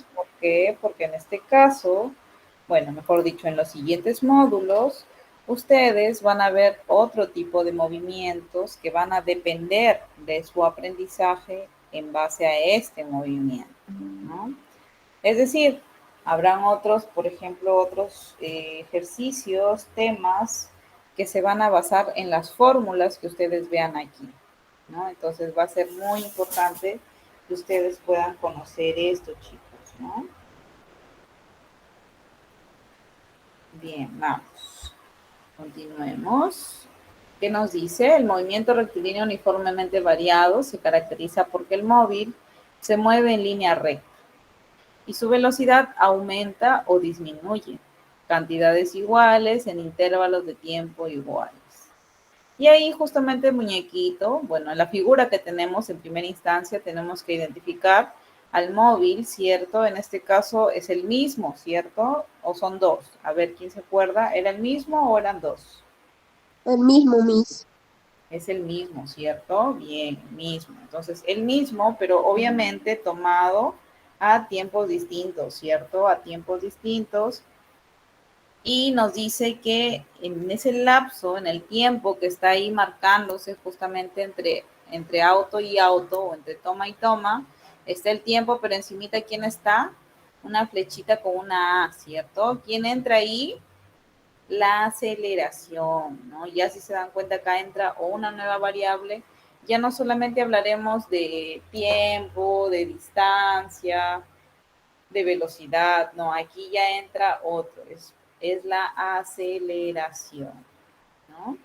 móviles. ¿Por qué? Porque en este caso, bueno, mejor dicho, en los siguientes módulos, ustedes van a ver otro tipo de movimientos que van a depender de su aprendizaje en base a este movimiento, ¿no? Es decir, habrán otros, por ejemplo, otros ejercicios, temas que se van a basar en las fórmulas que ustedes vean aquí, ¿no? Entonces va a ser muy importante que ustedes puedan conocer esto, chicos, ¿no? Bien, vamos. Continuemos. ¿Qué nos dice? El movimiento rectilíneo uniformemente variado se caracteriza porque el móvil se mueve en línea recta y su velocidad aumenta o disminuye, cantidades iguales en intervalos de tiempo iguales. Y ahí justamente el muñequito, bueno, en la figura que tenemos en primera instancia tenemos que identificar al móvil, ¿cierto? En este caso es el mismo, ¿cierto? ¿O son dos? A ver, ¿quién se acuerda? ¿Era el mismo o eran dos? El mismo, Miss. Es el mismo, ¿cierto? Bien, el mismo. Entonces, el mismo, pero obviamente tomado a tiempos distintos, ¿cierto? A tiempos distintos. Y nos dice que en ese lapso, en el tiempo que está ahí marcándose justamente entre auto y auto, o entre toma y toma, está el tiempo, pero encimita, ¿quién está? Una flechita con una A, ¿cierto? ¿Quién entra ahí? La aceleración, ¿no? Ya si se dan cuenta, acá entra una nueva variable. Ya no solamente hablaremos de tiempo, de distancia, de velocidad, no, aquí ya entra otro, es la aceleración, ¿no?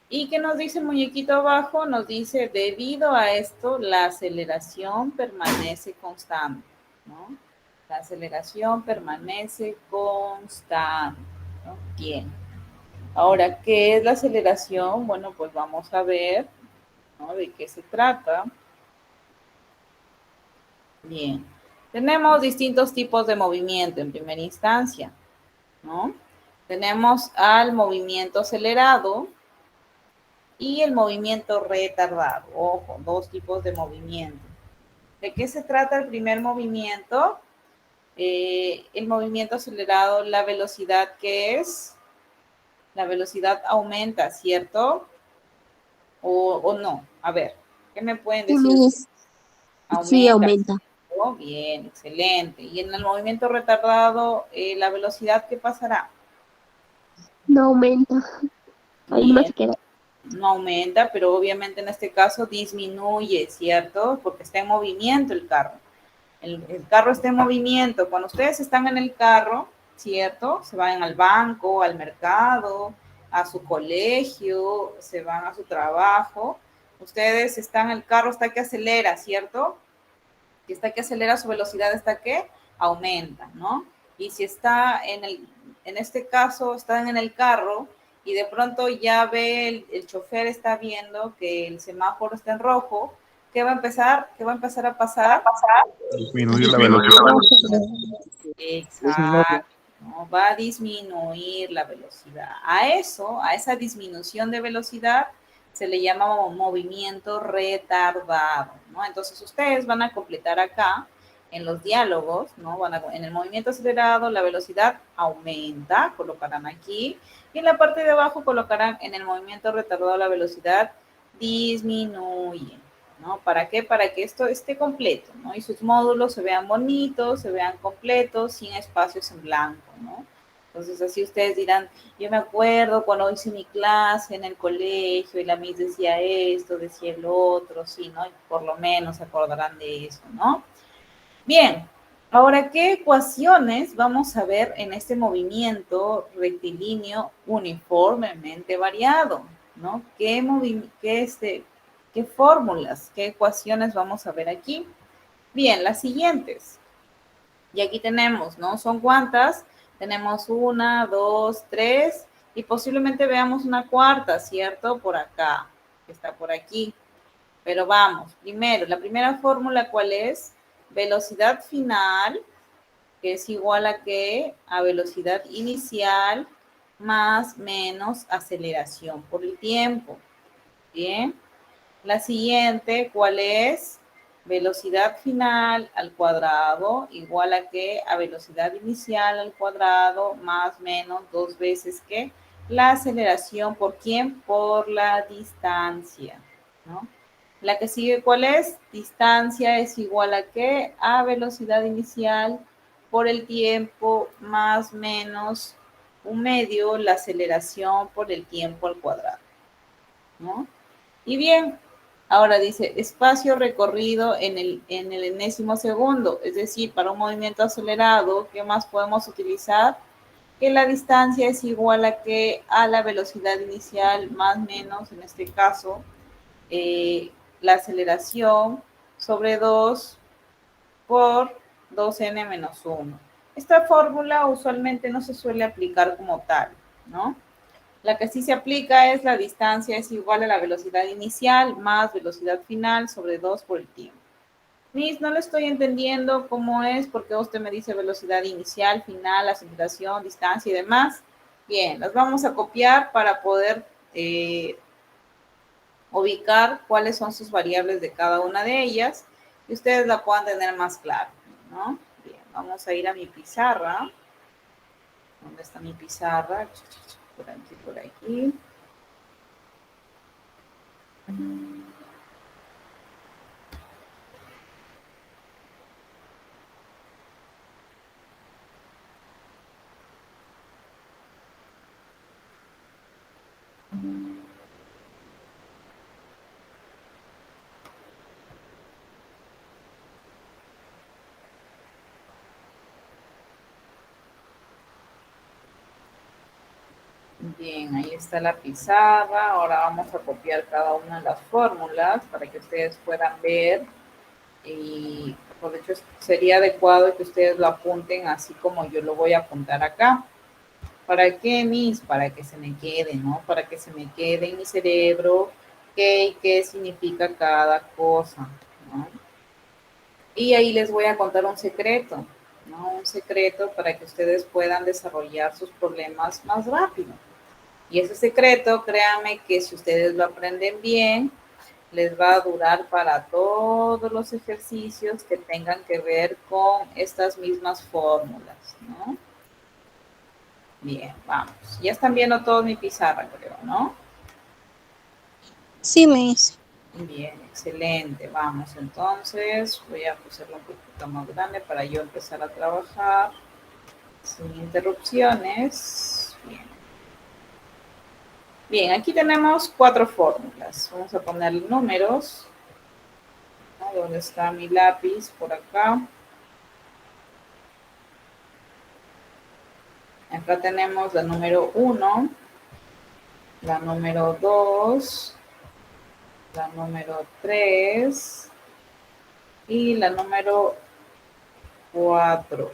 ¿Y qué nos dice el muñequito abajo? Nos dice, debido a esto, la aceleración permanece constante, ¿no? La aceleración permanece constante, ¿no? Bien. Ahora, ¿qué es la aceleración? Bueno, pues vamos a ver, ¿no? De qué se trata. Bien. Tenemos distintos tipos de movimiento en primera instancia, ¿no? Tenemos al movimiento acelerado y el movimiento retardado. Ojo, dos tipos de movimiento. ¿De qué se trata el primer movimiento? El movimiento acelerado, la velocidad que es, la velocidad aumenta, ¿cierto? O no. A ver, ¿qué me pueden Sí, decir ustedes? Miss. Sí, Aumenta, aumenta. ¿cierto? Bien, excelente. Y en el movimiento retardado, la velocidad, ¿qué pasará? No aumenta. Ahí nomás Bien, se queda. no aumenta, pero obviamente en este caso disminuye, ¿cierto? Porque está en movimiento el carro. El carro está en movimiento. Cuando ustedes están en el carro, ¿cierto? Se van al banco, al mercado, a su colegio, se van a su trabajo. Ustedes están en el carro hasta que acelera, ¿cierto? Si está que acelera, su velocidad está que aumenta, ¿no? Y si está en este caso, están en el carro y de pronto ya ve, el chofer está viendo que el semáforo está en rojo, ¿qué va a empezar? ¿Qué va a empezar a pasar? Disminuir la velocidad. Exacto, ¿no? Va a disminuir la velocidad. A eso, a esa disminución de velocidad, se le llama movimiento retardado, ¿no? Entonces ustedes van a completar acá en los diálogos, ¿no? En el movimiento acelerado la velocidad aumenta, colocarán aquí, y en la parte de abajo colocarán en el movimiento retardado la velocidad disminuye. ¿No? ¿Para qué? Para que esto esté completo, ¿no? Y sus módulos se vean bonitos, se vean completos, sin espacios en blanco, ¿no? Entonces así ustedes dirán, yo me acuerdo cuando hice mi clase en el colegio y la Miss decía esto, decía el otro, sí, ¿no? Y por lo menos se acordarán de eso, ¿no? Bien, ahora, ¿qué ecuaciones vamos a ver en este movimiento rectilíneo uniformemente variado? ¿No? ¿Qué fórmulas, qué ecuaciones vamos a ver aquí? Bien, las siguientes. Y aquí tenemos, ¿no? ¿Son cuántas? Tenemos una, dos, tres, y posiblemente veamos una cuarta, ¿cierto? Por acá, que está por aquí. Pero vamos, primero, la primera fórmula, ¿cuál es? Velocidad final, que es igual a qué? A velocidad inicial más menos aceleración por el tiempo. Bien. La siguiente, ¿cuál es? velocidad final al cuadrado igual a que a velocidad inicial al cuadrado más menos 2 veces que la aceleración. ¿Por quién? Por la distancia, ¿no? La que sigue, ¿cuál es? Distancia es igual a qué? A velocidad inicial por el tiempo más menos un medio la aceleración por el tiempo al cuadrado, ¿no? Y bien, ahora dice espacio recorrido en el enésimo segundo, es decir, para un movimiento acelerado, ¿qué más podemos utilizar? Que la distancia es igual a que a la velocidad inicial más menos, en este caso, la aceleración sobre 2 por 2n menos 1. Esta fórmula usualmente no se suele aplicar como tal, ¿no? La que sí se aplica es la distancia es igual a la velocidad inicial más velocidad final sobre 2 por el tiempo. Miss, no lo estoy entendiendo cómo es, porque usted me dice velocidad inicial, final, aceleración, distancia y demás. Bien, las vamos a copiar para poder ubicar cuáles son sus variables de cada una de ellas y ustedes la puedan tener más claro, ¿no? Bien, vamos a ir a mi pizarra. ¿Dónde está mi pizarra? Por aquí, por aquí. Bien, ahí está la pizarra. Ahora vamos a copiar cada una de las fórmulas para que ustedes puedan ver. Y por hecho sería adecuado que ustedes lo apunten así como yo lo voy a apuntar acá. ¿Para qué, Miss? Para que se me quede, ¿no? Para que se me quede en mi cerebro qué significa cada cosa, ¿no? Y ahí les voy a contar un secreto, ¿no? Un secreto para que ustedes puedan desarrollar sus problemas más rápido. Y ese secreto, créanme que si ustedes lo aprenden bien, les va a durar para todos los ejercicios que tengan que ver con estas mismas fórmulas, ¿no? Bien, vamos. Ya están viendo todo mi pizarra, creo, ¿no? Sí, Miss. Bien, excelente. Vamos, entonces voy a hacerlo un poquito más grande para yo empezar a trabajar sin interrupciones. Bien. Bien, aquí tenemos 4 fórmulas. Vamos a poner números. ¿Dónde está mi lápiz? Por acá. Acá tenemos la número 1, la número 2, la número 3 y la número 4.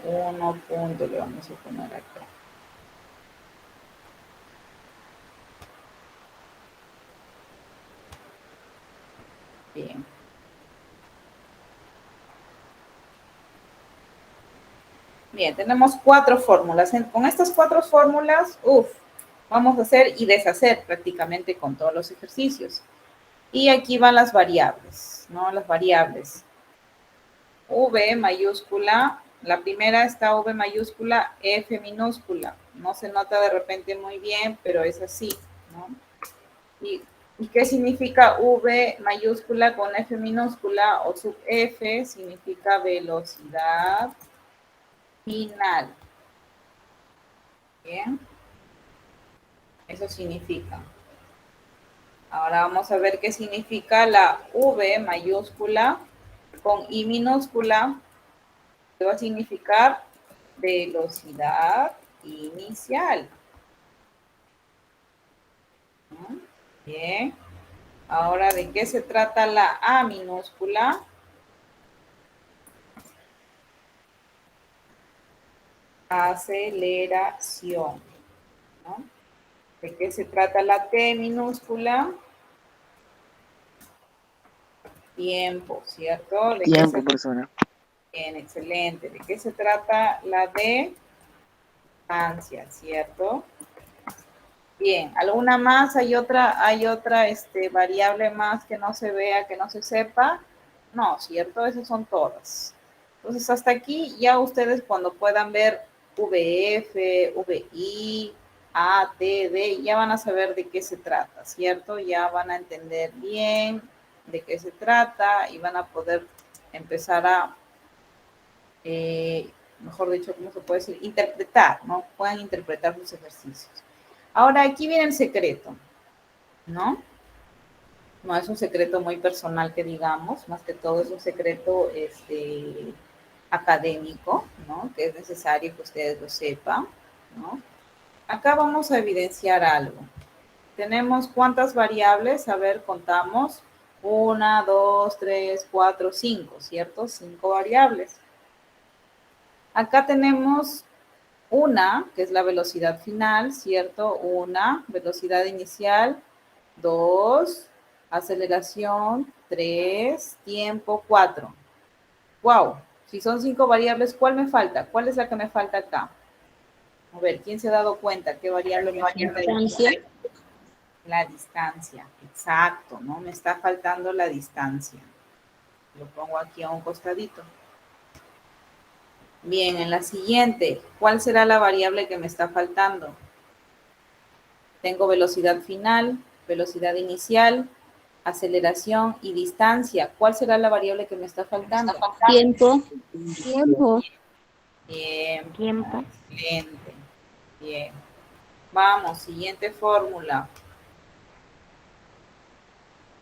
1 punto le vamos a poner acá. Bien. Bien, tenemos 4 fórmulas. Con estas 4 fórmulas, vamos a hacer y deshacer prácticamente con todos los ejercicios. Y aquí van las variables, ¿no? Las variables. V mayúscula, la primera está V mayúscula, F minúscula. No se nota de repente muy bien, pero es así, ¿no? ¿Y qué significa V mayúscula con F minúscula o sub F? Significa velocidad final. Bien. Eso significa. Ahora vamos a ver qué significa la V mayúscula con I minúscula, que va a significar velocidad inicial. Bien. Ahora, ¿de qué se trata la A minúscula? Aceleración, ¿no? ¿De qué se trata la T minúscula? Tiempo, ¿cierto? Tiempo, persona. Bien, excelente. ¿De qué se trata la D? Distancia, ¿cierto? Bien, ¿alguna más? ¿Hay otra variable más que no se vea, que no se sepa? No, ¿cierto? Esas son todas. Entonces, hasta aquí ya ustedes cuando puedan ver VF, VI, A, T, D, ya van a saber de qué se trata, ¿cierto? Ya van a entender bien de qué se trata y van a poder empezar a, mejor dicho, ¿cómo se puede decir? Interpretar, ¿no? Puedan interpretar sus ejercicios. Ahora, aquí viene el secreto, ¿no? No es un secreto muy personal que digamos, más que todo es un secreto académico, ¿no? Que es necesario que ustedes lo sepan, ¿no? Acá vamos a evidenciar algo. Tenemos cuántas variables, a ver, contamos. 1, 2, 3, 4, 5, ¿cierto? 5 variables. Acá tenemos una, que es la velocidad final, ¿cierto? Una, velocidad inicial. 2, aceleración. 3, tiempo. 4. Wow, si son 5 variables, ¿cuál me falta? ¿Cuál es la que me falta acá? A ver, ¿quién se ha dado cuenta? ¿Qué variable me falta? Distancia. La distancia, exacto, ¿no? Me está faltando la distancia. Lo pongo aquí a un costadito. Bien, en la siguiente, ¿cuál será la variable que me está faltando? Tengo velocidad final, velocidad inicial, aceleración y distancia. ¿Cuál será la variable que me está faltando? Tiempo. Tiempo. Bien, Tiempo. excelente. Bien. Vamos, siguiente fórmula.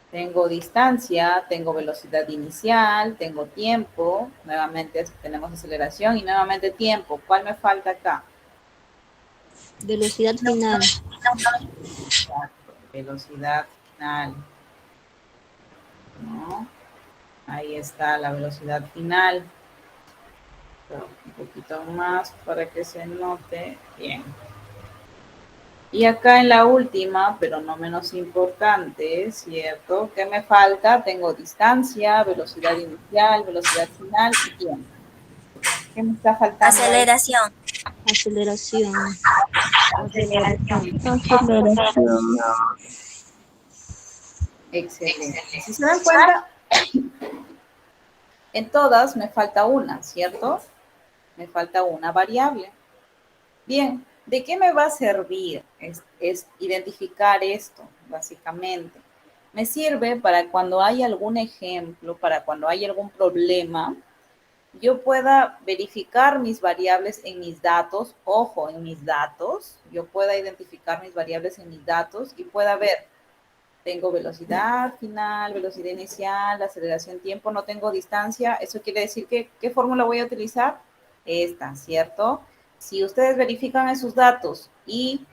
Tengo distancia, tengo velocidad inicial, tengo tiempo, nuevamente tenemos aceleración y nuevamente tiempo. ¿Cuál me falta acá? Velocidad final. Exacto, velocidad final, ¿no? Ahí está la velocidad final. Un poquito más para que se note bien. Y acá en la última, pero no menos importante, ¿cierto? ¿Qué me falta? Tengo distancia, velocidad inicial, velocidad final y tiempo. ¿Qué me está faltando ahí? Aceleración. Aceleración. Aceleración. Excelente. Si se dan cuenta, en todas me falta una, ¿cierto? Me falta una variable. Bien, ¿de qué me va a servir? Es identificar esto, básicamente. Me sirve para cuando hay algún ejemplo, para cuando hay algún problema, yo pueda verificar mis variables en mis datos, ojo, en mis datos, yo pueda identificar mis variables en mis datos y pueda ver, tengo velocidad final, velocidad inicial, aceleración, tiempo, no tengo distancia, eso quiere decir que, ¿qué fórmula voy a utilizar? Esta, ¿cierto? Si ustedes verifican esos datos y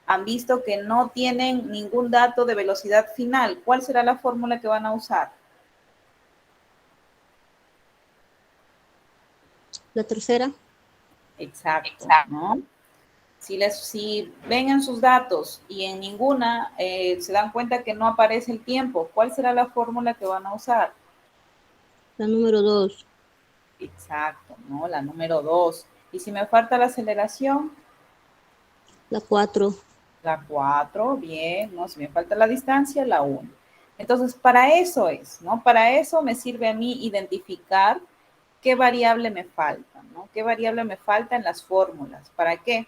han visto que no tienen ningún dato de velocidad final, ¿cuál será la fórmula que van a usar? La tercera. Exacto, ¿no? Si ven en sus datos y en ninguna se dan cuenta que no aparece el tiempo, ¿cuál será la fórmula que van a usar? La número 2. Exacto, ¿no? La número 2. Y si me falta la aceleración, La 4. la 4, bien, ¿no? Si me falta la distancia, la 1. Entonces, para eso es, ¿no? Para eso me sirve a mí identificar qué variable me falta, ¿no? ¿Qué variable me falta en las fórmulas? ¿Para qué?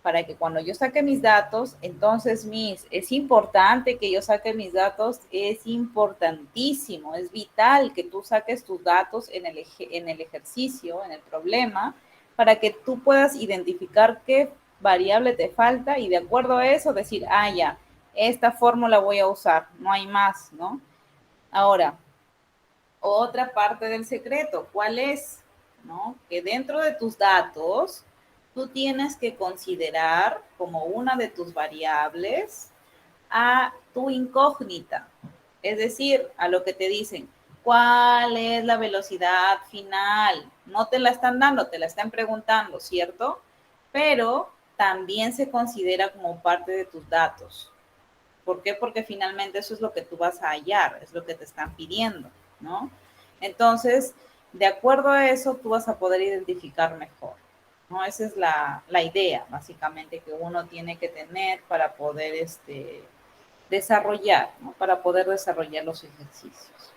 Para que cuando yo saque mis datos, entonces es importante que yo saque mis datos, es importantísimo, es vital que tú saques tus datos en el ejercicio, en el problema, para que tú puedas identificar qué variable te falta y de acuerdo a eso decir, ah, ya, esta fórmula voy a usar, no hay más, ¿no? Ahora, otra parte del secreto, ¿cuál es? ¿No? Que dentro de tus datos, tú tienes que considerar como una de tus variables a tu incógnita. Es decir, a lo que te dicen, ¿cuál es la velocidad final? No te la están dando, te la están preguntando, ¿cierto? Pero también se considera como parte de tus datos. ¿Por qué? Porque finalmente eso es lo que tú vas a hallar, es lo que te están pidiendo, ¿no? Entonces, de acuerdo a eso, tú vas a poder identificar mejor. ¿no? Esa es la idea, básicamente, que uno tiene que tener para poder desarrollar, ¿no? Para poder desarrollar los ejercicios.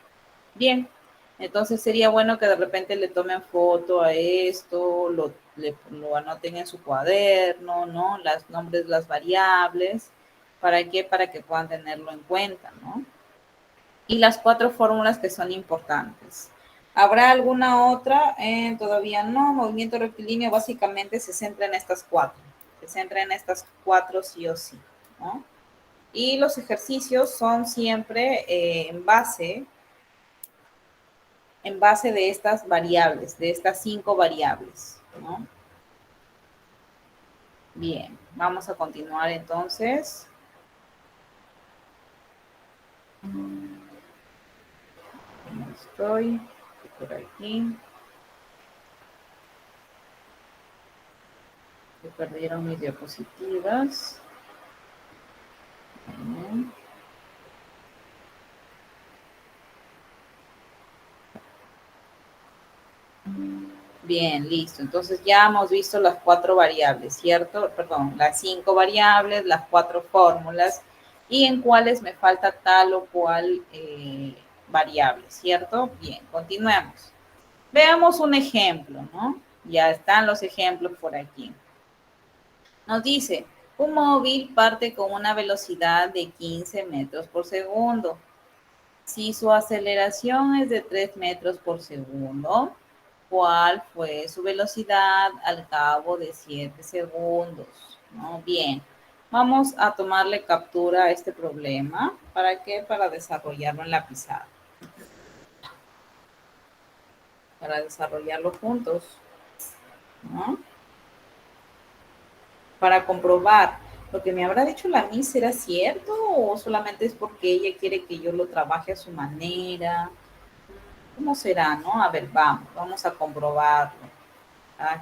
Bien, entonces sería bueno que de repente le tomen foto a esto, lo anoten en su cuaderno, ¿no? Los nombres, las variables, ¿para qué? Para que puedan tenerlo en cuenta, ¿no? Y las 4 fórmulas que son importantes. ¿Habrá alguna otra? Todavía no. Movimiento rectilíneo básicamente se centra en estas 4. Se centra en estas 4 sí o sí, ¿no? Y los ejercicios son siempre en base de estas variables, de estas 5 variables, ¿no? Bien, vamos a continuar entonces. Estoy por aquí. Se perdieron mis diapositivas. Bien. Bien, listo. Entonces ya hemos visto las 4 variables, ¿cierto? Perdón, las 5 variables, las 4 fórmulas y en cuáles me falta tal o cual variable, ¿cierto? Bien, continuemos. Veamos un ejemplo, ¿no? Ya están los ejemplos por aquí. Nos dice, un móvil parte con una velocidad de 15 metros por segundo. Si su aceleración es de 3 metros por segundo, ¿cuál fue su velocidad al cabo de 7 segundos? ¿No? Bien, vamos a tomarle captura a este problema. ¿Para qué? Para desarrollarlo en la pizarra. Para desarrollarlo juntos, ¿no? Para comprobar lo que me habrá dicho la Miss será cierto o solamente es porque ella quiere que yo lo trabaje a su manera. ¿Cómo será, no? A ver, vamos a comprobarlo. Ay.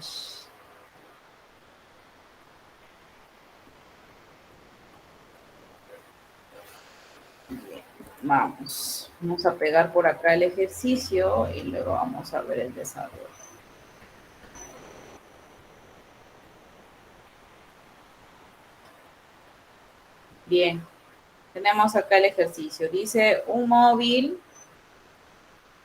Vamos a pegar por acá el ejercicio y luego vamos a ver el desarrollo. Bien, tenemos acá el ejercicio. Dice, un móvil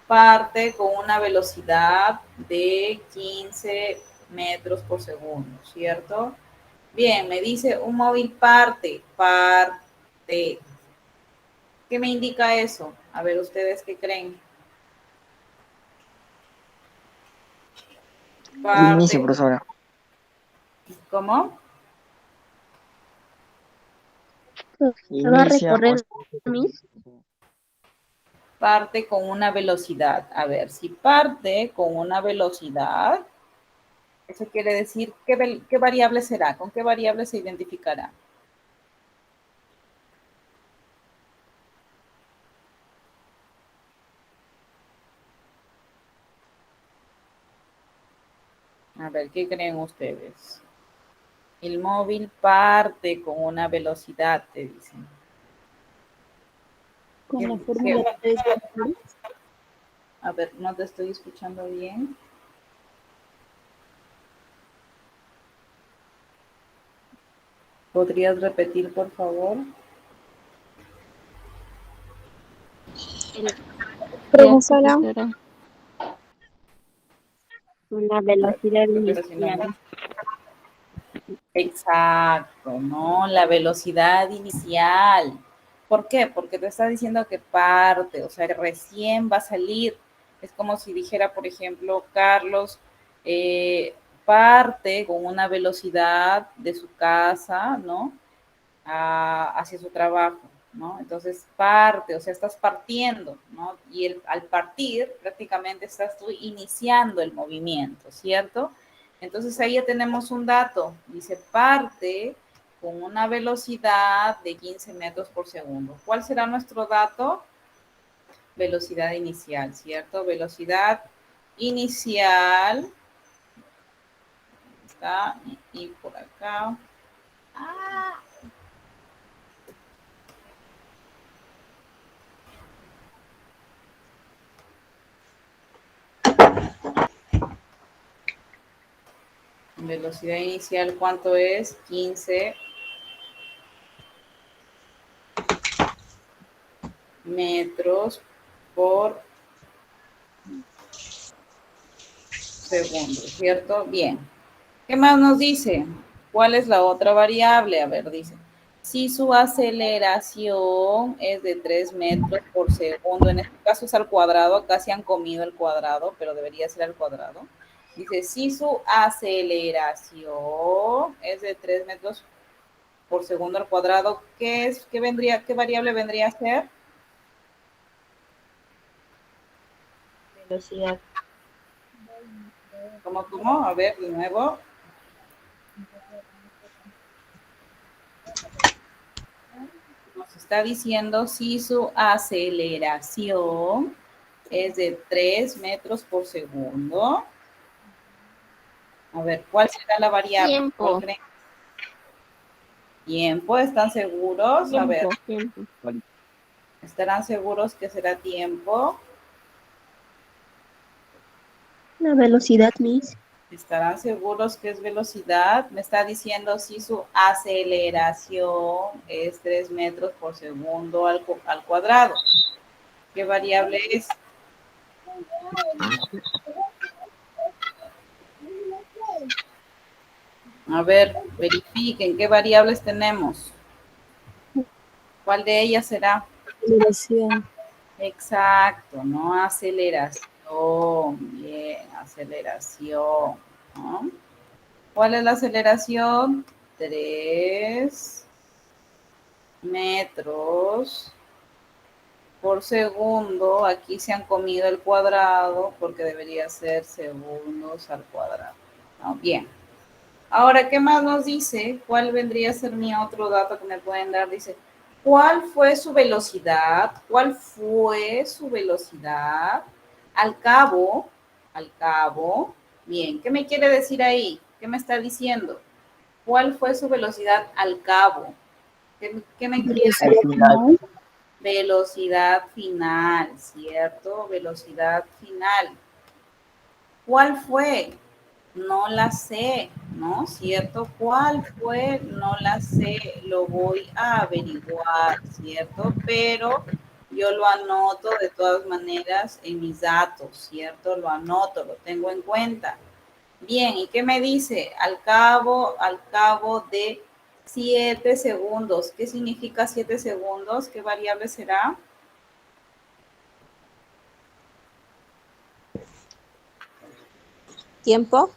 parte con una velocidad de 15 metros por segundo, ¿cierto? Bien, me dice un móvil parte. ¿Qué me indica eso? A ver, ¿ustedes qué creen? Inicio, Parte. profesora. ¿Cómo? Se va a Inicia. recorrer, Miss. Parte con una velocidad. A ver, si parte con una velocidad, eso quiere decir, ¿qué variable será? ¿Con qué variable se identificará? A ver, ¿qué creen ustedes? El móvil parte con una velocidad, te dicen. Con la ¿Qué- fórmula qué? 3. A ver, no te estoy escuchando bien. ¿Podrías repetir, por favor? Profesora, una velocidad Pero si no me... inicial. Exacto, ¿no? La velocidad inicial. ¿Por qué? Porque te está diciendo que parte, o sea, que recién va a salir. Es como si dijera, por ejemplo, Carlos parte con una velocidad de su casa, ¿no? Hacia su trabajo, ¿no? Entonces parte, o sea, estás partiendo, ¿no? Y al partir prácticamente estás tú iniciando el movimiento, ¿cierto? Entonces ahí ya tenemos un dato, dice parte con una velocidad de 15 metros por segundo. ¿Cuál será nuestro dato? Velocidad inicial, ¿cierto? Velocidad inicial, está, y por acá. Velocidad inicial, ¿cuánto es? 15 metros por segundo, ¿cierto? Bien. ¿Qué más nos dice? ¿Cuál es la otra variable? A ver, dice, si su aceleración es de 3 metros por segundo, en este caso es al cuadrado, acá se han comido el cuadrado, pero debería ser al cuadrado. Dice, si su aceleración es de 3 metros por segundo al cuadrado, ¿qué variable vendría a ser? Velocidad. ¿Cómo? A ver, de nuevo. Nos está diciendo si su aceleración es de 3 metros por segundo. A ver, ¿cuál será la variable? Tiempo. Tiempo, ¿están seguros? A ver, Tiempo. ¿estarán seguros que será tiempo? La velocidad, Miss. ¿Estarán seguros que es velocidad? Me está diciendo si su aceleración es 3 metros por segundo al cuadrado. ¿Qué variable es? A ver, verifiquen qué variables tenemos. ¿Cuál de ellas será? Aceleración. Exacto, ¿no? Aceleración. Bien, aceleración, ¿no? ¿Cuál es la aceleración? 3 metros por segundo. Aquí se han comido el cuadrado porque debería ser segundos al cuadrado, ¿no? Bien. Ahora, ¿qué más nos dice? ¿Cuál vendría a ser mi otro dato que me pueden dar? Dice, ¿cuál fue su velocidad? ¿Cuál fue su velocidad? Al cabo, bien, ¿qué me quiere decir ahí? ¿Qué me está diciendo? ¿Cuál fue su velocidad al cabo? ¿Qué me quiere Velocidad decir? final. Velocidad final, ¿cierto? Velocidad final. ¿Cuál fue? No la sé, ¿no? ¿Cierto? ¿Cuál fue? No la sé, lo voy a averiguar, ¿cierto? Pero yo lo anoto de todas maneras en mis datos, ¿cierto? Lo anoto, lo tengo en cuenta. Bien, ¿y qué me dice? Al cabo de 7 segundos. ¿Qué significa 7 segundos? ¿Qué variable será? Tiempo.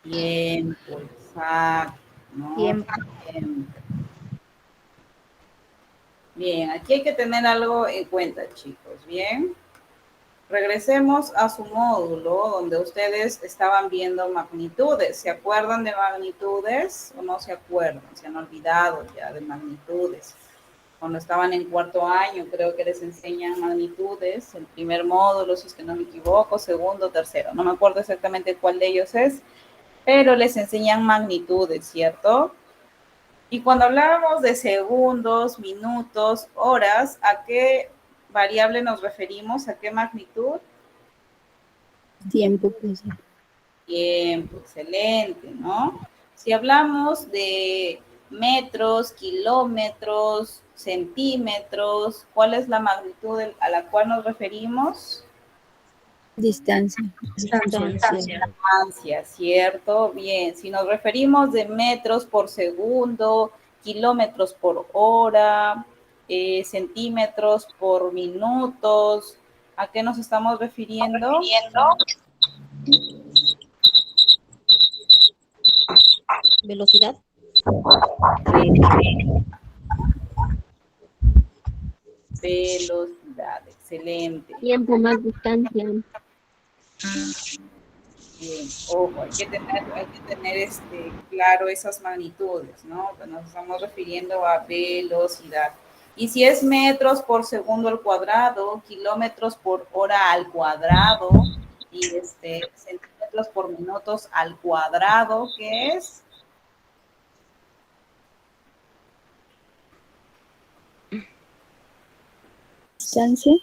Tiempo, exacto, ¿no? Tiempo. Tiempo. Bien, aquí hay que tener algo en cuenta, chicos, ¿bien? Regresemos a su módulo donde ustedes estaban viendo magnitudes. ¿Se acuerdan de magnitudes o no se acuerdan? Se han olvidado ya de magnitudes. Cuando estaban en cuarto año, creo que les enseñan magnitudes, el primer módulo, si es que no me equivoco, segundo, tercero. No me acuerdo exactamente cuál de ellos es, pero les enseñan magnitudes, ¿cierto? Y cuando hablábamos de segundos, minutos, horas, ¿a qué variable nos referimos? ¿A qué magnitud? Tiempo, profesor. Tiempo, excelente, ¿no? Si hablamos de metros, kilómetros, centímetros, ¿cuál es la magnitud a la cual nos referimos? Distancia. Distancia. Distancia, ¿cierto? Bien, si nos referimos de metros por segundo, kilómetros por hora, centímetros por minutos, ¿a qué nos estamos refiriendo? Velocidad. Velocidad, excelente. Tiempo más distancia. Bien, ojo, hay que tener claro esas magnitudes, ¿no? Pues nos estamos refiriendo a velocidad. Y si es metros por segundo al cuadrado, kilómetros por hora al cuadrado y centímetros por minutos al cuadrado, ¿qué es? Distancia.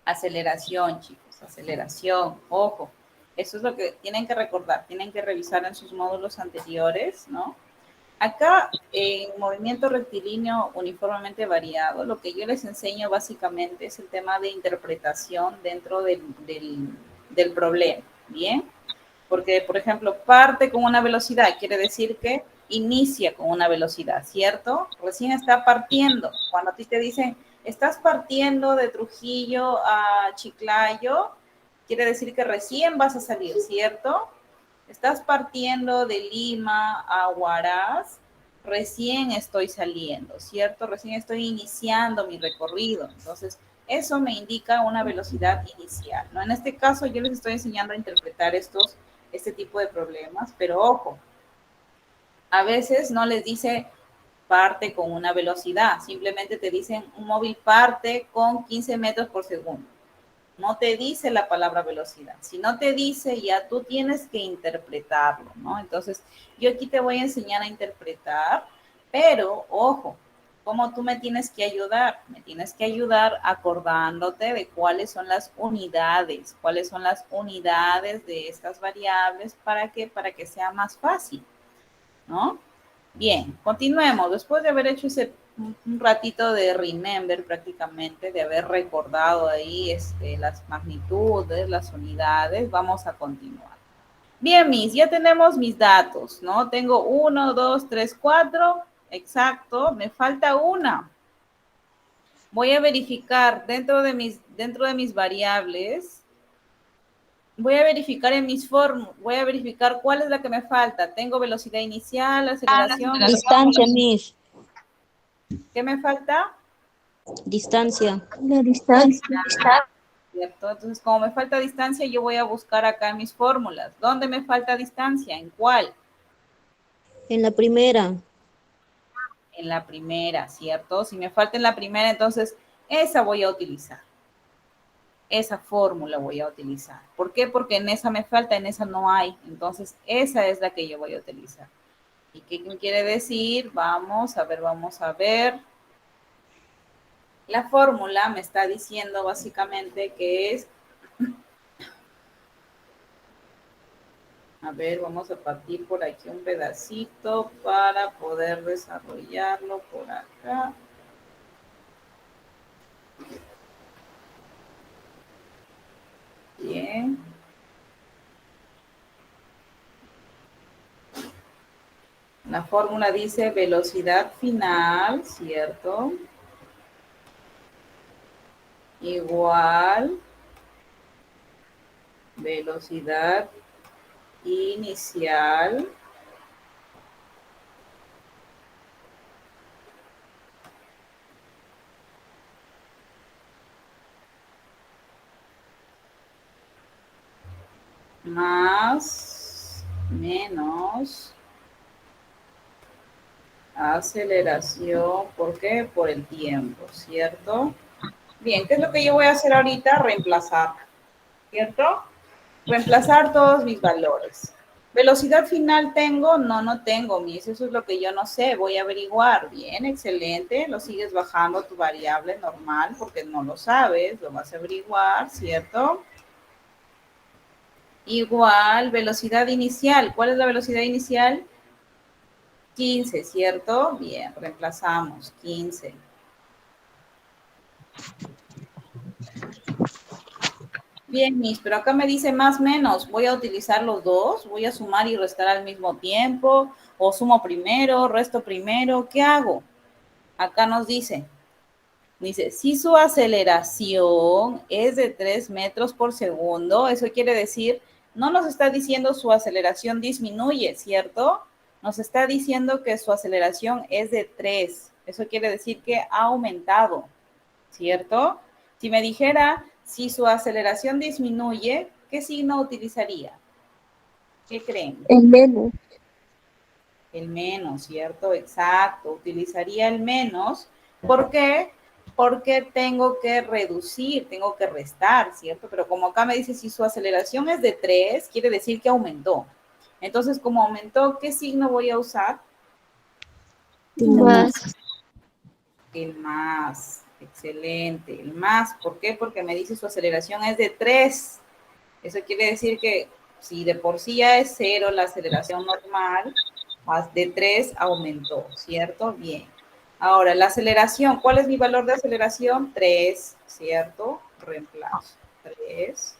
Aceleración, chicos, su aceleración, ojo. Eso es lo que tienen que recordar, tienen que revisar en sus módulos anteriores, ¿no? Acá, en movimiento rectilíneo uniformemente variado, lo que yo les enseño básicamente es el tema de interpretación dentro del problema, ¿bien? Porque, por ejemplo, parte con una velocidad, quiere decir que inicia con una velocidad, ¿cierto? Recién está partiendo. Cuando a ti te dicen, estás partiendo de Trujillo a Chiclayo, quiere decir que recién vas a salir, ¿cierto? Estás partiendo de Lima a Huaraz, recién estoy saliendo, ¿cierto? Recién estoy iniciando mi recorrido. Entonces, eso me indica una velocidad inicial, ¿no? En este caso, yo les estoy enseñando a interpretar este tipo de problemas, pero ojo, a veces no les dice parte con una velocidad, simplemente te dicen un móvil parte con 15 metros por segundo. No te dice la palabra velocidad. Si no te dice, ya tú tienes que interpretarlo, ¿no? Entonces, yo aquí te voy a enseñar a interpretar, pero ojo, ¿cómo tú me tienes que ayudar? Me tienes que ayudar acordándote de cuáles son las unidades de estas variables para que sea más fácil, ¿no? Bien, continuemos. Después de haber hecho un ratito de remember prácticamente, de haber recordado ahí las magnitudes, las unidades, vamos a continuar. Bien, Miss, ya tenemos mis datos, ¿no? Tengo 1, 2, 3, 4, exacto, me falta una. Voy a verificar dentro de mis variables. Voy a verificar en mis fórmulas, voy a verificar cuál es la que me falta. Tengo velocidad inicial, aceleración. Distancia, Miss. ¿Qué me falta? Distancia. La distancia. ¿Cierto? Entonces, como me falta distancia, yo voy a buscar acá en mis fórmulas. ¿Dónde me falta distancia? ¿En cuál? En la primera. En la primera, ¿cierto? Si me falta en la primera, entonces esa voy a utilizar. Esa fórmula voy a utilizar. ¿Por qué? Porque en esa me falta, en esa no hay. Entonces, esa es la que yo voy a utilizar. ¿Y qué quiere decir? Vamos a ver. La fórmula me está diciendo básicamente que es, a ver, vamos a partir por aquí un pedacito para poder desarrollarlo por acá. Bien. La fórmula dice velocidad final, ¿cierto? Igual velocidad inicial más menos aceleración. ¿Por qué? Por el tiempo, ¿cierto? Bien, ¿qué es lo que yo voy a hacer ahorita? Reemplazar, ¿cierto? Reemplazar todos mis valores. ¿Velocidad final tengo? No, no tengo, Miss. Eso es lo que yo no sé. Voy a averiguar. Bien, excelente. Lo sigues bajando tu variable normal porque no lo sabes. Lo vas a averiguar, ¿cierto? Igual, velocidad inicial. ¿Cuál es la velocidad inicial? 15, ¿cierto? Bien, reemplazamos. 15. Bien, Miss, pero acá me dice más menos. Voy a utilizar los dos. Voy a sumar y restar al mismo tiempo. O sumo primero, resto primero. ¿Qué hago? Acá nos dice, si su aceleración es de 3 metros por segundo, eso quiere decir, no nos está diciendo su aceleración disminuye, ¿cierto? Nos está diciendo que su aceleración es de 3. Eso quiere decir que ha aumentado, ¿cierto? Si me dijera, si su aceleración disminuye, ¿qué signo utilizaría? ¿Qué creen? El menos. El menos, ¿cierto? Exacto. Utilizaría el menos. ¿Por qué? Porque tengo que reducir, tengo que restar, ¿cierto? Pero como acá me dice, si su aceleración es de 3, quiere decir que aumentó. Entonces, como aumentó, ¿qué signo voy a usar? Más. El más. Excelente. El más, ¿por qué? Porque me dice su aceleración es de 3. Eso quiere decir que si de por sí ya es 0 la aceleración normal, más de 3 aumentó, ¿cierto? Bien. Ahora, la aceleración, ¿cuál es mi valor de aceleración? 3, ¿cierto? Reemplazo. 3.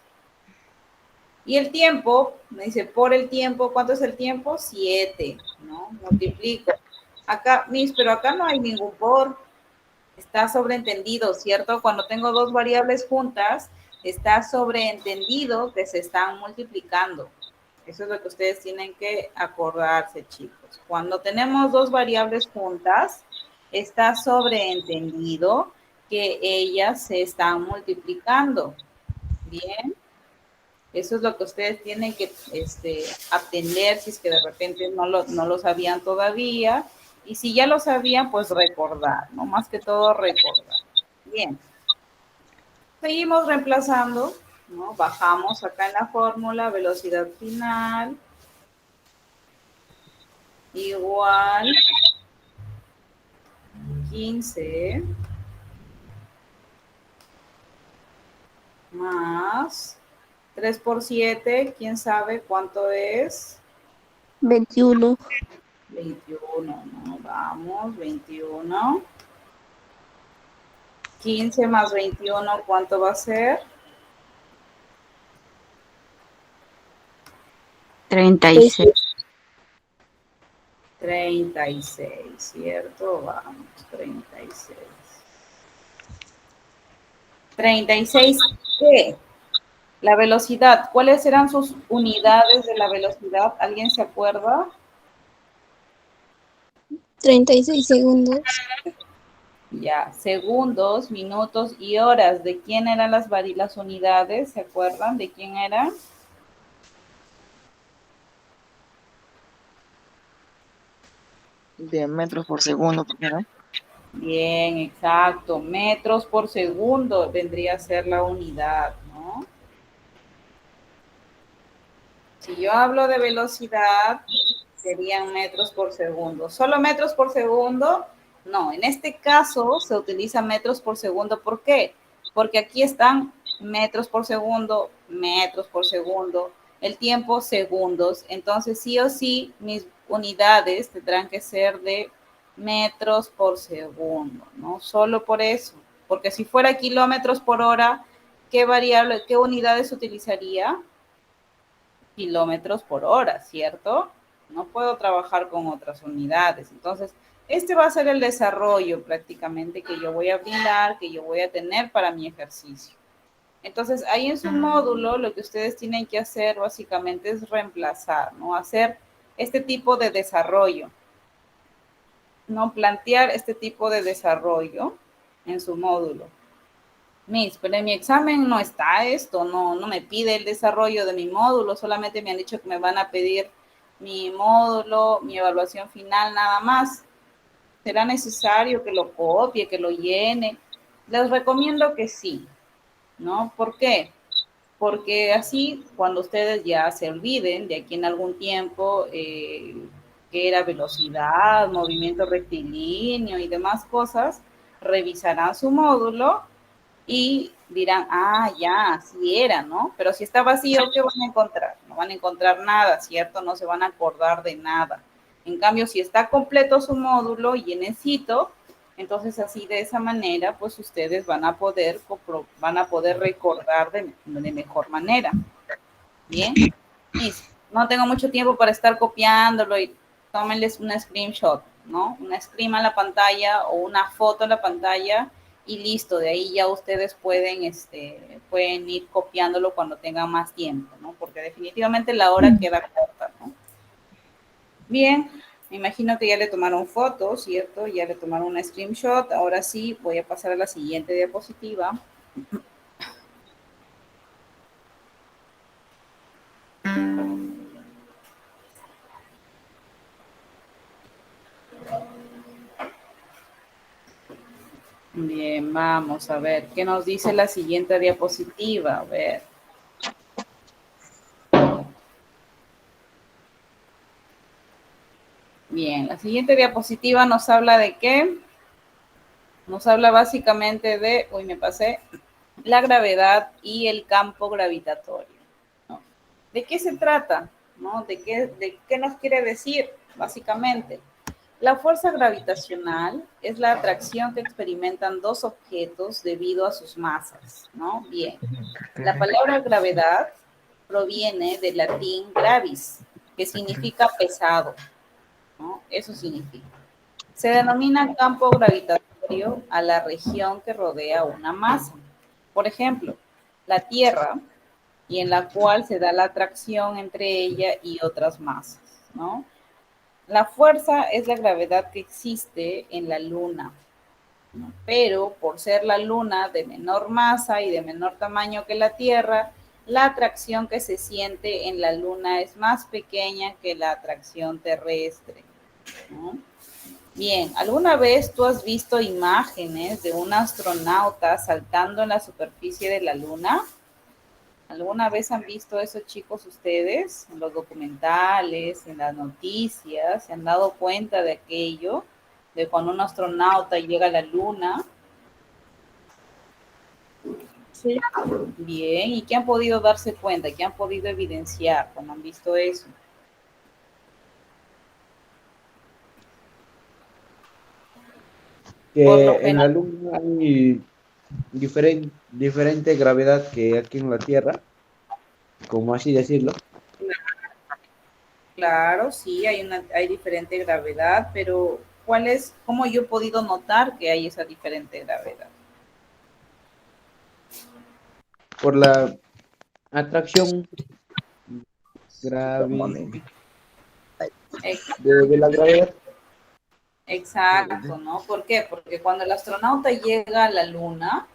Y el tiempo, me dice, por el tiempo, ¿cuánto es el tiempo? 7, ¿no? Multiplico. Acá, pero acá no hay ningún por. Está sobreentendido, ¿cierto? Cuando tengo dos variables juntas, está sobreentendido que se están multiplicando. Eso es lo que ustedes tienen que acordarse, chicos. Cuando tenemos dos variables juntas, está sobreentendido que ellas se están multiplicando. Bien. Eso es lo que ustedes tienen que atender si es que de repente no lo sabían todavía. Y si ya lo sabían, pues recordar, ¿no? Más que todo recordar. Bien. Seguimos reemplazando, ¿no? Bajamos acá en la fórmula, velocidad final igual 15 más 3 por 7, ¿quién sabe cuánto es? 21. 21, ¿no? Vamos, 21. 15 más 21, ¿cuánto va a ser? 36. 36, ¿cierto? Vamos, 36. 36, ¿qué? La velocidad. ¿Cuáles eran sus unidades de la velocidad? ¿Alguien se acuerda? 36 segundos. Ya, segundos, minutos y horas. ¿De quién eran las unidades? ¿Se acuerdan? ¿De quién eran? De metros por segundo, ¿no? Bien, exacto. Metros por segundo vendría a ser la unidad, ¿no? Si yo hablo de velocidad, serían metros por segundo. ¿Solo metros por segundo? No, en este caso se utiliza metros por segundo. ¿Por qué? Porque aquí están metros por segundo, el tiempo segundos. Entonces, sí o sí, mis unidades tendrán que ser de metros por segundo, ¿no? Solo por eso. Porque si fuera kilómetros por hora, ¿qué variable, qué unidades utilizaría? Kilómetros por hora, ¿cierto? No puedo trabajar con otras unidades. Entonces, este va a ser el desarrollo prácticamente que yo voy a brindar, que yo voy a tener para mi ejercicio. Entonces, ahí en su módulo, lo que ustedes tienen que hacer básicamente es reemplazar, ¿no? Hacer este tipo de desarrollo, ¿no? Plantear este tipo de desarrollo en su módulo. Miss, pero en mi examen no está esto, no me pide el desarrollo de mi módulo, solamente me han dicho que me van a pedir mi módulo, mi evaluación final, nada más. ¿Será necesario que lo copie, que lo llene? Les recomiendo que sí, ¿no? ¿Por qué? Porque así, cuando ustedes ya se olviden de aquí en algún tiempo, que era velocidad, movimiento rectilíneo y demás cosas, revisarán su módulo y dirán, ah, ya, así era, ¿no? Pero si está vacío, ¿qué van a encontrar? No van a encontrar nada, ¿cierto? No se van a acordar de nada. En cambio, si está completo su módulo, llenecito, entonces así de esa manera, pues ustedes van a poder recordar de mejor manera. Bien. No tengo mucho tiempo para estar copiándolo y tómenles una screenshot, ¿no? Una screen a la pantalla o una foto a la pantalla y listo, de ahí ya ustedes pueden ir copiándolo cuando tengan más tiempo, ¿no? Porque definitivamente la hora queda corta, ¿no? Bien, me imagino que ya le tomaron fotos, ¿cierto? Ya le tomaron una screenshot. Ahora sí, voy a pasar a la siguiente diapositiva. Bien, vamos a ver, ¿qué nos dice la siguiente diapositiva? A ver. Bien, la siguiente diapositiva nos habla de qué? Nos habla básicamente de, uy, me pasé, la gravedad y el campo gravitatorio, ¿no? ¿De qué se trata? ¿No? ¿De qué nos quiere decir? Básicamente, la fuerza gravitacional es la atracción que experimentan dos objetos debido a sus masas, ¿no? Bien, la palabra gravedad proviene del latín gravis, que significa pesado, ¿no? Eso significa. Se denomina campo gravitatorio a la región que rodea una masa. Por ejemplo, la Tierra, y en la cual se da la atracción entre ella y otras masas, ¿no? La fuerza es la gravedad que existe en la Luna, ¿no? Pero por ser la Luna de menor masa y de menor tamaño que la Tierra, la atracción que se siente en la Luna es más pequeña que la atracción terrestre, ¿no? Bien, ¿alguna vez tú has visto imágenes de un astronauta saltando en la superficie de la Luna? ¿Alguna vez han visto eso, chicos, ustedes? En los documentales, en las noticias, ¿se han dado cuenta de aquello? De cuando un astronauta llega a la Luna. Sí. Bien, ¿y qué han podido darse cuenta? ¿Qué han podido evidenciar cuando han visto eso? Por lo Que en la general, Luna hay diferente gravedad que aquí en la Tierra, como así decirlo. claro, sí, hay diferente gravedad, pero cómo yo he podido notar que hay esa diferente gravedad? Por la atracción gravi Ex- de la gravedad. Exacto, ¿no? ¿Por qué? Porque cuando el astronauta llega a la Luna,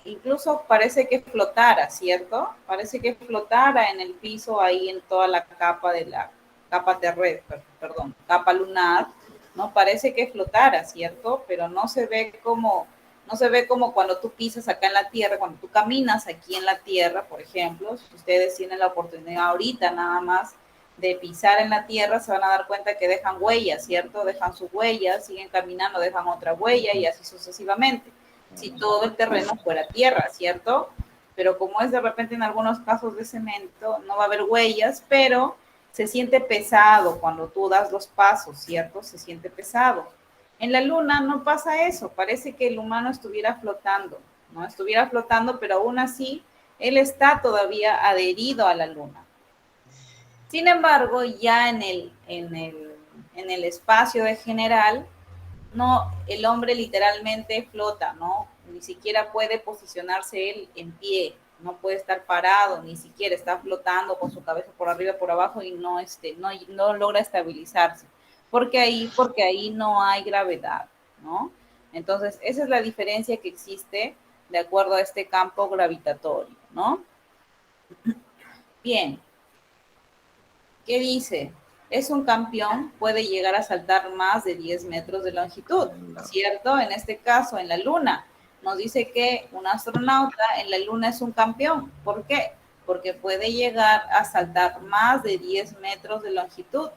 incluso parece que flotara, ¿cierto? Parece que flotara en el piso ahí en toda la capa de la capa terrestre, perdón, capa lunar, ¿no? Parece que flotara, ¿cierto? Pero no se ve como cuando tú pisas acá en la Tierra, cuando tú caminas aquí en la Tierra, por ejemplo, si ustedes tienen la oportunidad ahorita nada más de pisar en la Tierra, se van a dar cuenta que dejan huellas, ¿cierto? Dejan sus huellas, siguen caminando, dejan otra huella y así sucesivamente si todo el terreno fuera tierra, ¿cierto? Pero como es de repente en algunos casos de cemento, no va a haber huellas, pero se siente pesado cuando tú das los pasos, ¿cierto? Se siente pesado. En la luna no pasa eso, parece que el humano estuviera flotando, ¿no? Estuviera flotando, pero aún así él está todavía adherido a la luna. Sin embargo, ya en el espacio de general, no, el hombre literalmente flota, ¿no? Ni siquiera puede posicionarse él en pie, no puede estar parado, ni siquiera está flotando con su cabeza por arriba, por abajo y no logra estabilizarse. Porque ahí no hay gravedad, ¿no? Entonces, esa es la diferencia que existe de acuerdo a este campo gravitatorio, ¿no? Bien, ¿qué dice? Es un campeón, puede llegar a saltar más de 10 metros de longitud, ¿cierto? En este caso, en la Luna, nos dice que un astronauta en la Luna es un campeón. ¿Por qué? Porque puede llegar a saltar más de 10 metros de longitud,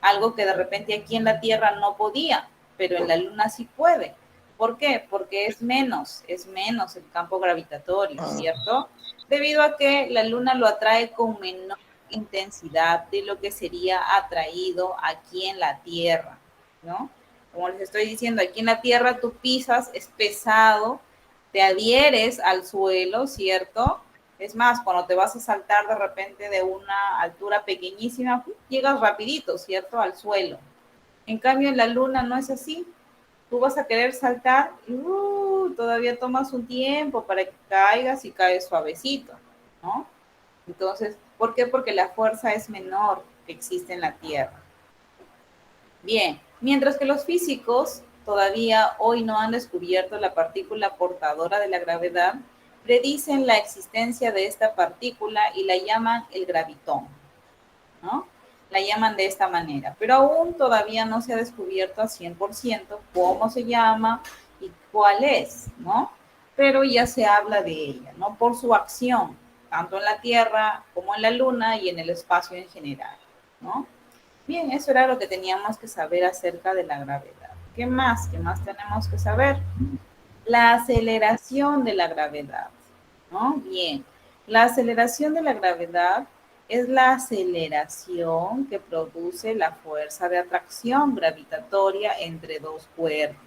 algo que de repente aquí en la Tierra no podía, pero en la Luna sí puede. ¿Por qué? Porque es menos el campo gravitatorio, ¿cierto? Debido a que la Luna lo atrae con menor intensidad de lo que sería atraído aquí en la Tierra, ¿no? Como les estoy diciendo, aquí en la Tierra tú pisas, es pesado, te adhieres al suelo, ¿cierto? Es más, cuando te vas a saltar de repente de una altura pequeñísima, llegas rapidito, ¿cierto? Al suelo. En cambio, en la Luna no es así. Tú vas a querer saltar y todavía tomas un tiempo para que caigas y caes suavecito, ¿no? Entonces, ¿por qué? Porque la fuerza es menor que existe en la Tierra. Bien, mientras que los físicos todavía hoy no han descubierto la partícula portadora de la gravedad, predicen la existencia de esta partícula y la llaman el gravitón, ¿no? La llaman de esta manera, pero aún todavía no se ha descubierto a 100% cómo se llama y cuál es, ¿no? Pero ya se habla de ella, ¿no? Por su acción, tanto en la Tierra como en la Luna y en el espacio en general, ¿no? Bien, eso era lo que teníamos que saber acerca de la gravedad. ¿Qué ¿Qué más? ¿Qué más tenemos que saber? La aceleración de la gravedad, ¿no? Bien, la aceleración de la gravedad es la aceleración que produce la fuerza de atracción gravitatoria entre dos cuerpos.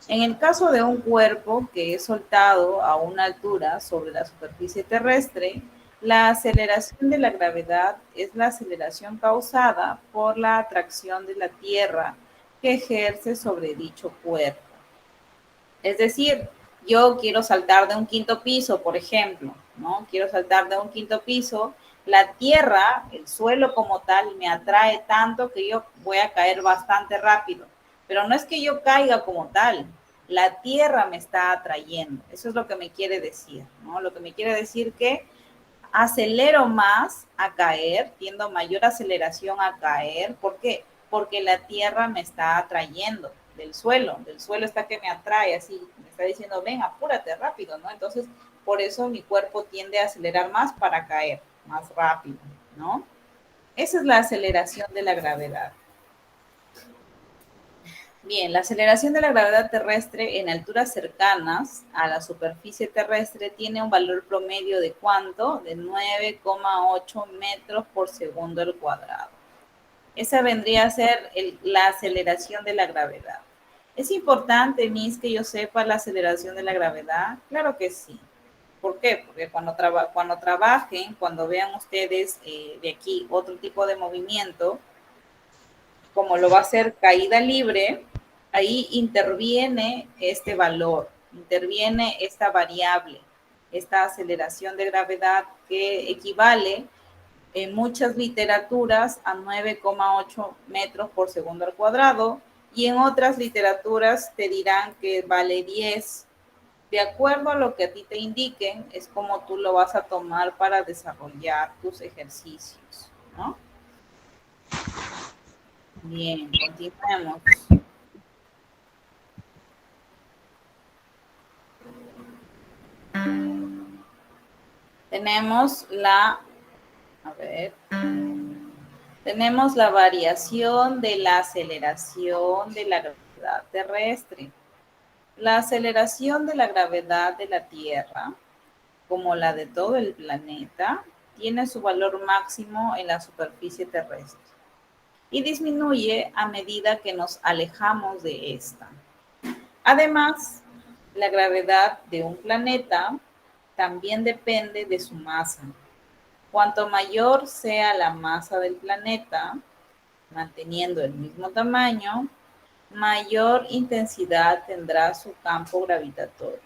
En el caso de un cuerpo que es soltado a una altura sobre la superficie terrestre, la aceleración de la gravedad es la aceleración causada por la atracción de la Tierra que ejerce sobre dicho cuerpo. Es decir, yo quiero saltar de un quinto piso, por ejemplo, ¿no? Quiero saltar de un quinto piso, la tierra, el suelo como tal, me atrae tanto que yo voy a caer bastante rápido. Pero no es que yo caiga como tal, la tierra me está atrayendo. Eso es lo que me quiere decir, ¿no? Lo que me quiere decir que acelero más a caer, tiendo mayor aceleración a caer. ¿Por qué? Porque la tierra me está atrayendo del suelo está que me atrae, así me está diciendo, ven, apúrate rápido, ¿no? Entonces, por eso mi cuerpo tiende a acelerar más para caer más rápido, ¿no? Esa es la aceleración de la gravedad. Bien, la aceleración de la gravedad terrestre en alturas cercanas a la superficie terrestre tiene un valor promedio de ¿cuánto? De 9,8 metros por segundo al cuadrado. Esa vendría a ser la aceleración de la gravedad. ¿Es importante, Miss, que yo sepa la aceleración de la gravedad? Claro que sí. ¿Por qué? Porque cuando trabajen, cuando vean ustedes de aquí otro tipo de movimiento, como lo va a hacer caída libre, ahí interviene este valor, interviene esta variable, esta aceleración de gravedad que equivale en muchas literaturas a 9,8 metros por segundo al cuadrado y en otras literaturas te dirán que vale 10. De acuerdo a lo que a ti te indiquen, es como tú lo vas a tomar para desarrollar tus ejercicios, ¿no? Bien, continuemos. Tenemos tenemos la variación de la aceleración de la gravedad terrestre. La aceleración de la gravedad de la Tierra, como la de todo el planeta, tiene su valor máximo en la superficie terrestre y disminuye a medida que nos alejamos de esta. Además, la gravedad de un planeta también depende de su masa. Cuanto mayor sea la masa del planeta, manteniendo el mismo tamaño, mayor intensidad tendrá su campo gravitatorio.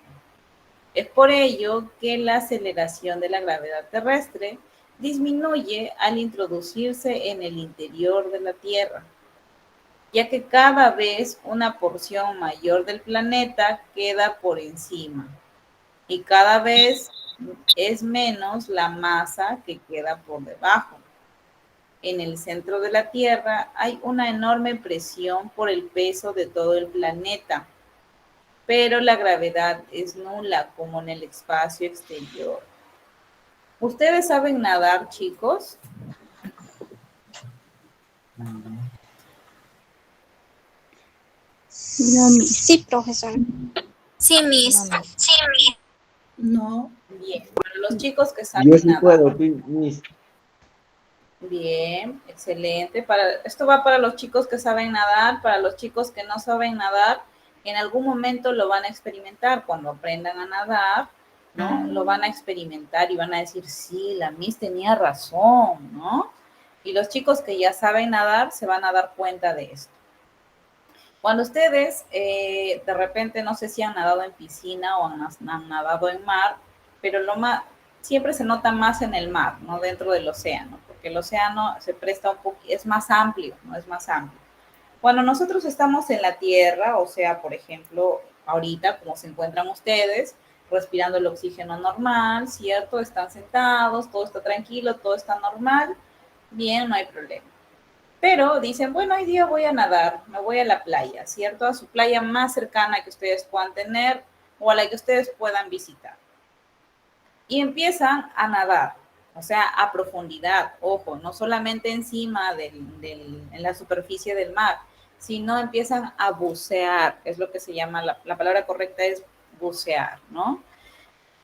Es por ello que la aceleración de la gravedad terrestre disminuye al introducirse en el interior de la Tierra, ya que cada vez una porción mayor del planeta queda por encima y cada vez es menos la masa que queda por debajo. En el centro de la Tierra hay una enorme presión por el peso de todo el planeta, pero la gravedad es nula como en el espacio exterior. ¿Ustedes saben nadar, chicos? Sí, profesor. Sí, Miss. No. Bien, para los chicos que Yo saben sí nadar. puedo, Miss. Bien, excelente. Esto va para los chicos que saben nadar, para los chicos que no saben nadar, en algún momento lo van a experimentar. Cuando aprendan a nadar, ¿no? Lo van a experimentar y van a decir, sí, la Miss tenía razón, ¿no? Y los chicos que ya saben nadar se van a dar cuenta de esto. Cuando ustedes, de repente, no sé si han nadado en piscina o han nadado en mar, pero siempre se nota más en el mar, no dentro del océano, porque el océano se presta un poco, es más amplio, no es más amplio. Cuando nosotros estamos en la tierra, o sea, por ejemplo, ahorita, como se encuentran ustedes, respirando el oxígeno normal, ¿cierto? Están sentados, todo está tranquilo, todo está normal, bien, no hay problema. Pero dicen, bueno, hoy día voy a nadar, me voy a la playa, ¿cierto? A su playa más cercana que ustedes puedan tener o a la que ustedes puedan visitar. Y empiezan a nadar, o sea, a profundidad, ojo, no solamente encima en la superficie del mar, sino empiezan a bucear, es lo que se llama, la palabra correcta es bucear, ¿no?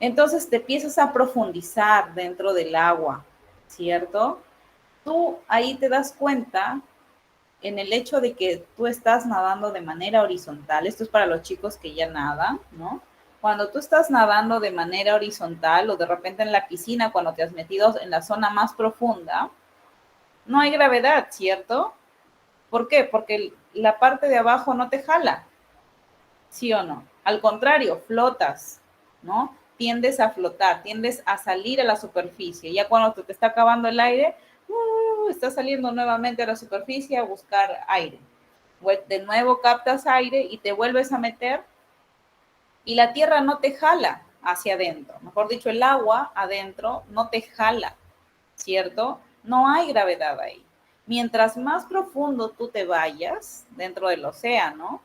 Entonces te empiezas a profundizar dentro del agua, ¿cierto? Tú ahí te das cuenta en el hecho de que tú estás nadando de manera horizontal. Esto es para los chicos que ya nadan, ¿no? Cuando tú estás nadando de manera horizontal o de repente en la piscina, cuando te has metido en la zona más profunda, no hay gravedad, ¿cierto? ¿Por qué? Porque la parte de abajo no te jala, ¿sí o no? Al contrario, flotas, ¿no? Tiendes a flotar, tiendes a salir a la superficie. Ya cuando te está acabando el aire, estás saliendo nuevamente a la superficie a buscar aire. De nuevo captas aire y te vuelves a meter y la tierra no te jala hacia adentro. Mejor dicho, el agua adentro no te jala, ¿cierto? No hay gravedad ahí. Mientras más profundo tú te vayas dentro del océano,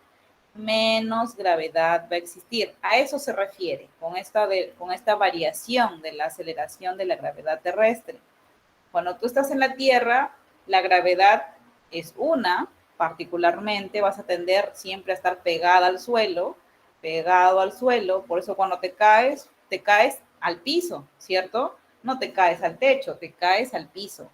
menos gravedad va a existir. A eso se refiere con esta variación de la aceleración de la gravedad terrestre. Cuando tú estás en la Tierra, la gravedad es una, particularmente vas a tender siempre a estar pegada al suelo, pegado al suelo, por eso cuando te caes al piso, ¿cierto? No te caes al techo, te caes al piso.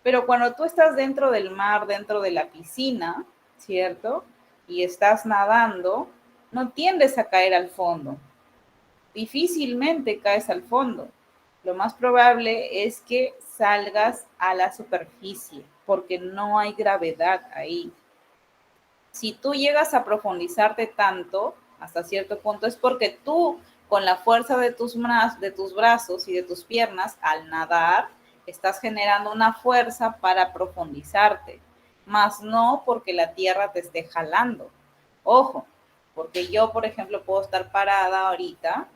Pero cuando tú estás dentro del mar, dentro de la piscina, ¿cierto? Y estás nadando, no tiendes a caer al fondo. Difícilmente caes al fondo. Lo más probable es que salgas a la superficie porque no hay gravedad ahí. Si tú llegas a profundizarte tanto, hasta cierto punto, es porque tú, con la fuerza de tus brazos y de tus piernas, al nadar, estás generando una fuerza para profundizarte, más no porque la tierra te esté jalando. Ojo, porque yo, por ejemplo, puedo estar parada ahorita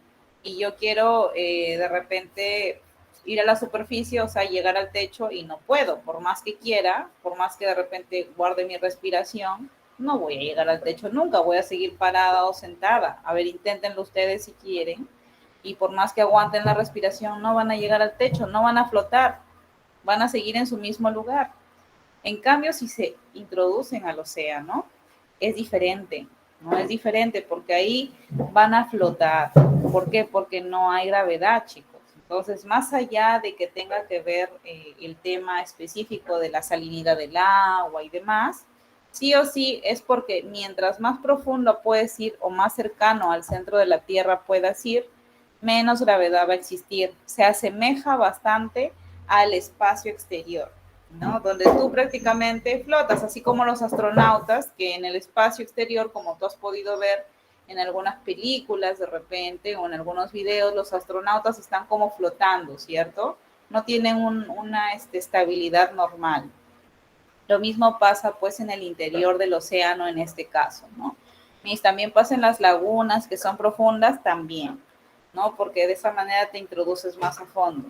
y yo quiero de repente ir a la superficie, o sea, llegar al techo y no puedo, por más que quiera, por más que de repente guarde mi respiración, no voy a llegar al techo nunca, voy a seguir parada o sentada. A ver, inténtenlo ustedes si quieren. Y por más que aguanten la respiración, no van a llegar al techo, no van a flotar, van a seguir en su mismo lugar. En cambio, si se introducen al océano, es diferente, ¿no? Es diferente porque ahí van a flotar. ¿Por qué? Porque no hay gravedad, chicos. Entonces, más allá de que tenga que ver el tema específico de la salinidad del agua y demás, sí o sí es porque mientras más profundo puedes ir o más cercano al centro de la Tierra puedas ir, menos gravedad va a existir. Se asemeja bastante al espacio exterior, ¿no? Donde tú prácticamente flotas, así como los astronautas que en el espacio exterior, como tú has podido ver en algunas películas de repente o en algunos videos, los astronautas están como flotando, ¿cierto? No tienen una estabilidad normal. Lo mismo pasa pues en el interior del océano en este caso, ¿no? También pasa en las lagunas que son profundas también, ¿no? Porque de esa manera te introduces más a fondo.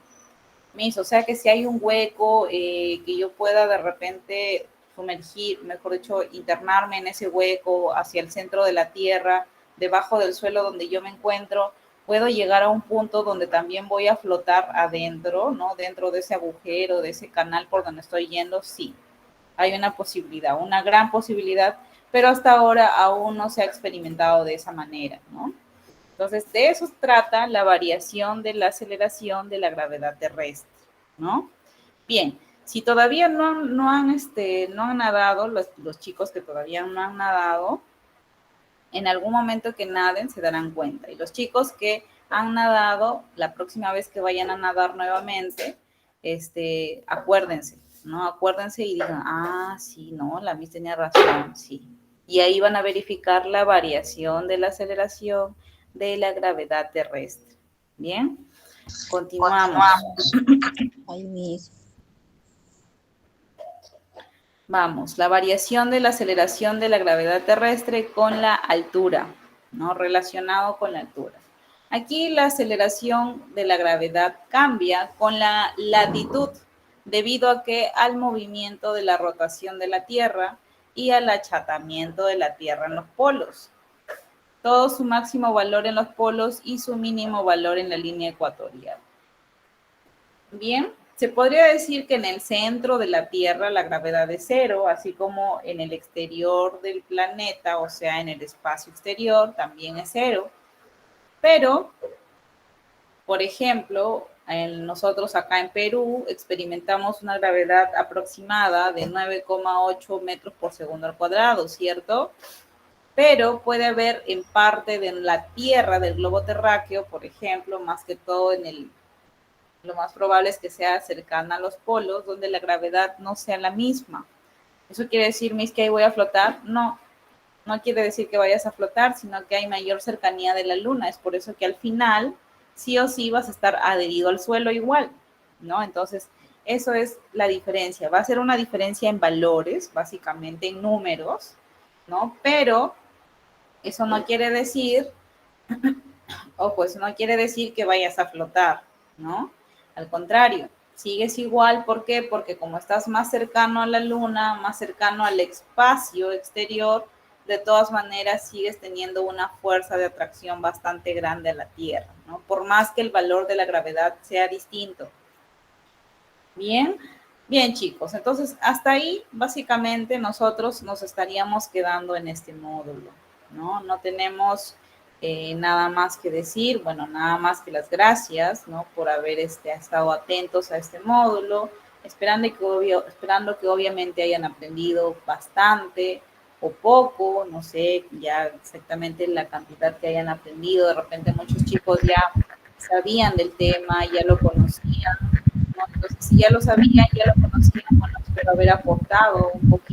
O sea que si hay un hueco que yo pueda de repente sumergir, mejor dicho, internarme en ese hueco hacia el centro de la tierra, debajo del suelo donde yo me encuentro, puedo llegar a un punto donde también voy a flotar adentro, ¿no? Dentro de ese agujero, de ese canal por donde estoy yendo, sí. Hay una posibilidad, una gran posibilidad, pero hasta ahora aún no se ha experimentado de esa manera, ¿no? Entonces, de eso trata la variación de la aceleración de la gravedad terrestre, ¿no? Bien, si todavía no han nadado, los chicos que todavía no han nadado, en algún momento que naden se darán cuenta. Y los chicos que han nadado, la próxima vez que vayan a nadar nuevamente, acuérdense, ¿no? Acuérdense y digan, sí, no, la Miss tenía razón, sí. Y ahí van a verificar la variación de la aceleración de la gravedad terrestre. Bien, continuamos. Ay, Miss. Vamos, la variación de la aceleración de la gravedad terrestre con la altura, ¿no? Relacionado con la altura. Aquí la aceleración de la gravedad cambia con la latitud, debido a que al movimiento de la rotación de la Tierra y al achatamiento de la Tierra en los polos. Todo su máximo valor en los polos y su mínimo valor en la línea ecuatorial. Bien, Se podría decir que en el centro de la Tierra la gravedad es cero, así como en el exterior del planeta, o sea, en el espacio exterior, también es cero. Pero, por ejemplo, nosotros acá en Perú experimentamos una gravedad aproximada de 9,8 metros por segundo al cuadrado, ¿cierto? Pero puede haber en parte de la Tierra, del globo terráqueo, por ejemplo, más que todo lo más probable es que sea cercana a los polos, donde la gravedad no sea la misma. ¿Eso quiere decir, Miss, que ahí voy a flotar? No, no quiere decir que vayas a flotar, sino que hay mayor cercanía de la Luna. Es por eso que al final, sí o sí, vas a estar adherido al suelo igual, ¿no? Entonces, eso es la diferencia. Va a ser una diferencia en valores, básicamente en números, ¿no? Pero eso no quiere decir, ojo, eso no quiere decir que vayas a flotar, ¿no? Al contrario, sigues igual. ¿Por qué? Porque como estás más cercano a la Luna, más cercano al espacio exterior, de todas maneras sigues teniendo una fuerza de atracción bastante grande a la Tierra, ¿no? Por más que el valor de la gravedad sea distinto. Bien, bien, chicos. Entonces, hasta ahí, básicamente, nosotros nos estaríamos quedando en este módulo, ¿no? No tenemos nada más que decir, bueno, nada más que las gracias, ¿no? Por haber estado atentos a este módulo, esperando que obviamente hayan aprendido bastante o poco, no sé ya exactamente la cantidad que hayan aprendido. De repente muchos chicos ya sabían del tema, ya lo conocían, ¿no? Entonces, si ya lo sabían, ya lo conocían, bueno, espero haber aportado un poquito